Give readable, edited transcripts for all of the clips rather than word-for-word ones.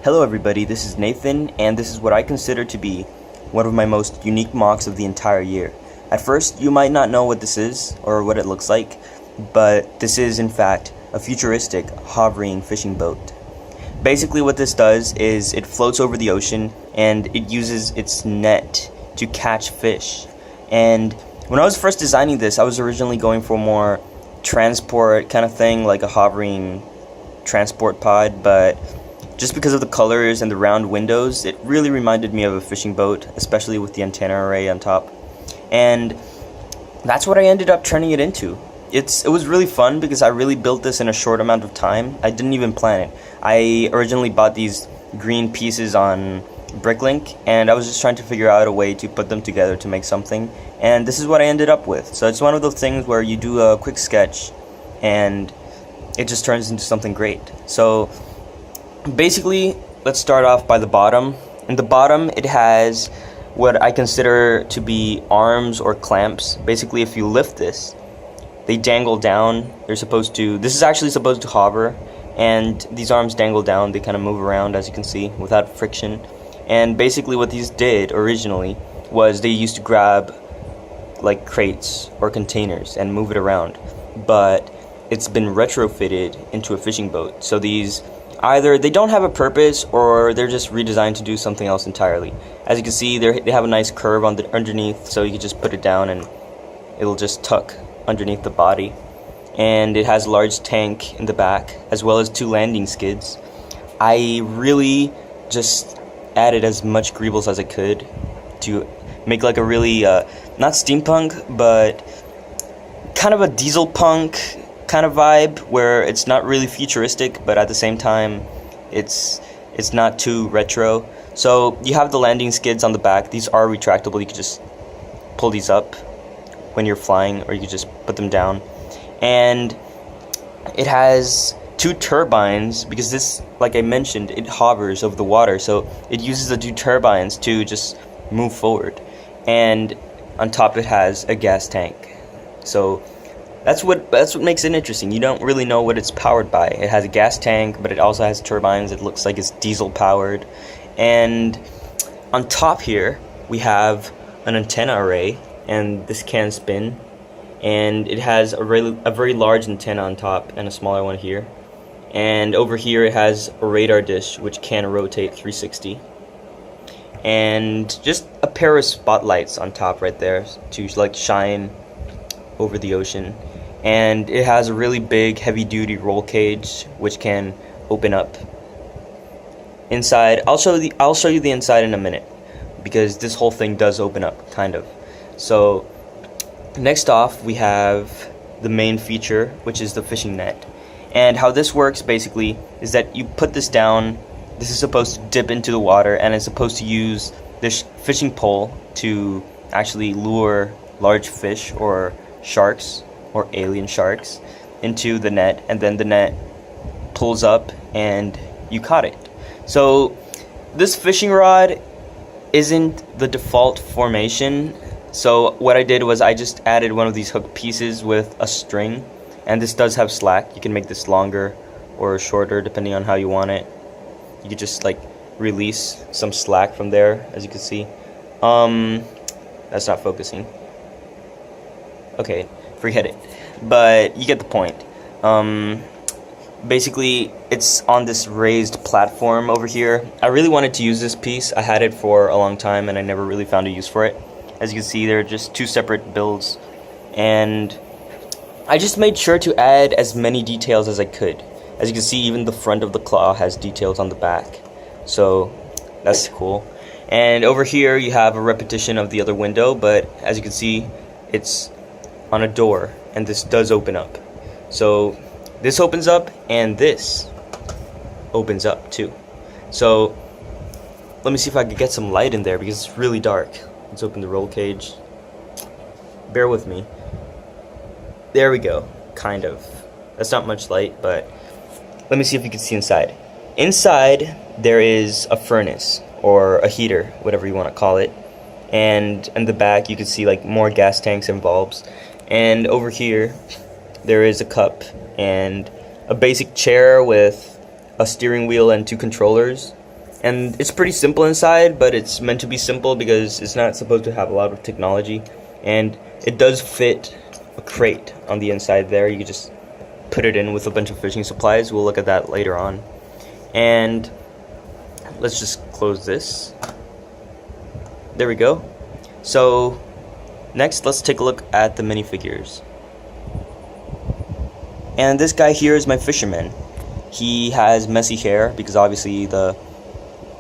Hello everybody, this is Nathan, and this is what I consider to be one of my most unique MOCs of the entire year. At first, you might not know what this is, or what it looks like, but this is in fact a futuristic, hovering fishing boat. Basically what this does is it floats over the ocean, and it uses its net to catch fish. And when I was first designing this, I was originally going for more transport kind of thing, like a hovering transport pod, but just because of the colors and the round windows, it really reminded me of a fishing boat, especially with the antenna array on top. And that's what I ended up turning it into. It was really fun because I really built this in a short amount of time. I didn't even plan it. I originally bought these green pieces on Bricklink, and I was just trying to figure out a way to put them together to make something. And this is what I ended up with. So it's one of those things where you do a quick sketch, and it just turns into something great. So basically, let's start off by the bottom. In the bottom, it has what I consider to be arms or clamps. Basically, if you lift this, they dangle down. This is actually supposed to hover, and these arms dangle down. They kind of move around, as you can see, without friction. And basically what these did originally was they used to grab like crates or containers and move it around. But it's been retrofitted into a fishing boat. So these either they don't have a purpose, or they're just redesigned to do something else entirely. As you can see, they have a nice curve on the underneath, so you can just put it down and it'll just tuck underneath the body. And it has a large tank in the back, as well as 2 landing skids. I really just added as much greebles as I could to make like a really not steampunk, but kind of a Dieselpunk kind of vibe, where it's not really futuristic, but at the same time it's not too retro. So you have the landing skids on the back. These are retractable. You can just pull these up when you're flying, or you can just put them down. And it has 2 turbines, because this, like I mentioned, it hovers over the water, so it uses the 2 turbines to just move forward. And on top it has a gas tank. So that's what makes it interesting. You don't really know what it's powered by. It has a gas tank, but it also has turbines. It looks like it's diesel powered. And on top here we have an antenna array, and this can spin, and it has a very large antenna on top and a smaller one here. And over here it has a radar dish which can rotate 360, and just a pair of spotlights on top right there to like shine over the ocean. And it has a really big heavy-duty roll cage which can open up. Inside, I'll show you the inside in a minute, because this whole thing does open up, kind of. So next off we have the main feature, which is the fishing net. And how this works basically is that you put this down. This is supposed to dip into the water, and it's supposed to use this fishing pole to actually lure large fish or sharks or alien sharks into the net, and then the net pulls up and you caught it. So this fishing rod isn't the default formation. So what I did was I just added one of these hook pieces with a string, and this does have slack. You can make this longer or shorter depending on how you want it. You could just like release some slack from there, as you can see. That's not focusing. Okay, forget it. But you get the point. Basically, it's on this raised platform over here. I really wanted to use this piece. I had it for a long time and I never really found a use for it. As you can see, they're just 2 separate builds, and I just made sure to add as many details as I could. As you can see, even the front of the claw has details on the back, so that's cool. And over here you have a repetition of the other window, but as you can see, it's on a door, and this does open up. So this opens up, and this opens up too. So let me see if I can get some light in there, because it's really dark. Let's open the roll cage. Bear with me. There we go. Kind of. That's not much light, but let me see if you can see inside. Inside there is a furnace or a heater, whatever you want to call it. And in the back you can see like more gas tanks and bulbs. And over here there is a cup and a basic chair with a steering wheel and 2 controllers. And it's pretty simple inside, but it's meant to be simple because it's not supposed to have a lot of technology. And it does fit a crate on the inside there. You can just put it in with a bunch of fishing supplies. We'll look at that later on. And let's just close this. There we go. So next, let's take a look at the minifigures. And this guy here is my fisherman. He has messy hair because obviously the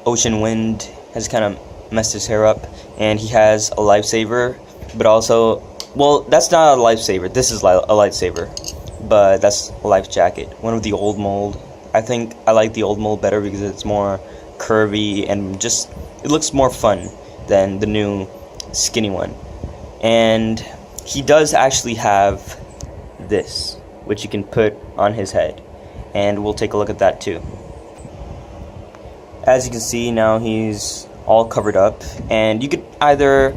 ocean wind has kind of messed his hair up. And he has a lifesaver, but also, well, that's not a lifesaver. This is a lifesaver, but that's a life jacket. One of the old mold. I think I like the old mold better because it's more curvy and just, it looks more fun than the new skinny one. And he does actually have this, which you can put on his head, and we'll take a look at that too. As you can see, now he's all covered up, and you could either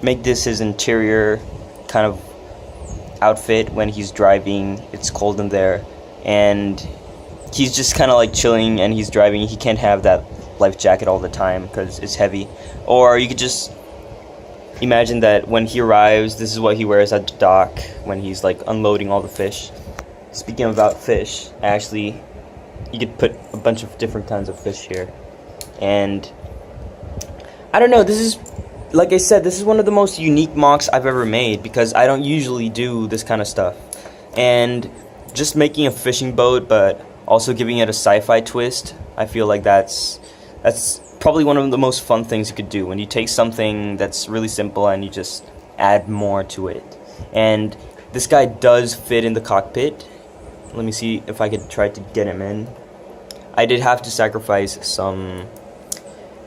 make this his interior kind of outfit when he's driving. It's cold in there and he's just kind of like chilling and he's driving. He can't have that life jacket all the time because it's heavy. Or you could just imagine that when he arrives, this is what he wears at the dock when he's like unloading all the fish. Speaking about fish, actually, you could put a bunch of different kinds of fish here. And I don't know, this is, like I said, this is one of the most unique MOCs I've ever made because I don't usually do this kind of stuff. And just making a fishing boat but also giving it a sci-fi twist, I feel like that's probably one of the most fun things you could do, when you take something that's really simple and you just add more to it. And this guy does fit in the cockpit. Let me see if I could try to get him in. I did have to sacrifice some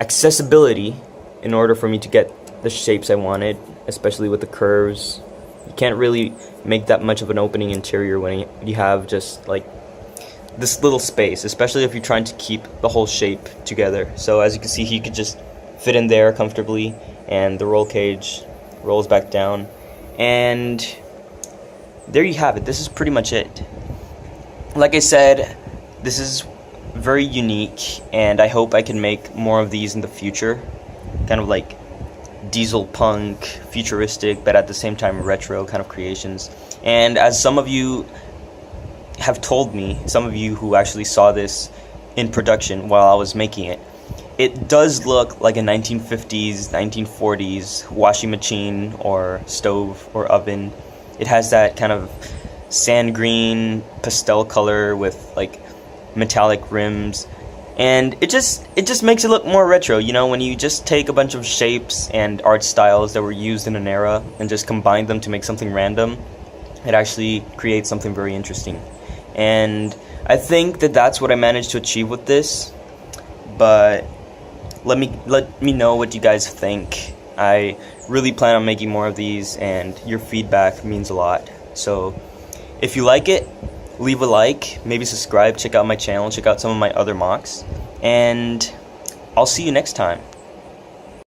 accessibility in order for me to get the shapes I wanted, especially with the curves. You can't really make that much of an opening interior when you have just like this little space, especially if you're trying to keep the whole shape together. So as you can see, he could just fit in there comfortably, and the roll cage rolls back down. And there you have it. This is pretty much it. Like I said, this is very unique, and I hope I can make more of these in the future. Kind of like Dieselpunk, futuristic, but at the same time retro kind of creations. And as some of you have told me, some of you who actually saw this in production while I was making it, it does look like a 1950s, 1940s washing machine or stove or oven. It has that kind of sand green pastel color with like metallic rims, and it just makes it look more retro, you know, when you just take a bunch of shapes and art styles that were used in an era and just combine them to make something random. It actually creates something very interesting. And I think that that's what I managed to achieve with this. But let me know what you guys think. I really plan on making more of these, and your feedback means a lot. So if you like it, leave a like, maybe subscribe, check out my channel, check out some of my other MOCs, and I'll see you next time.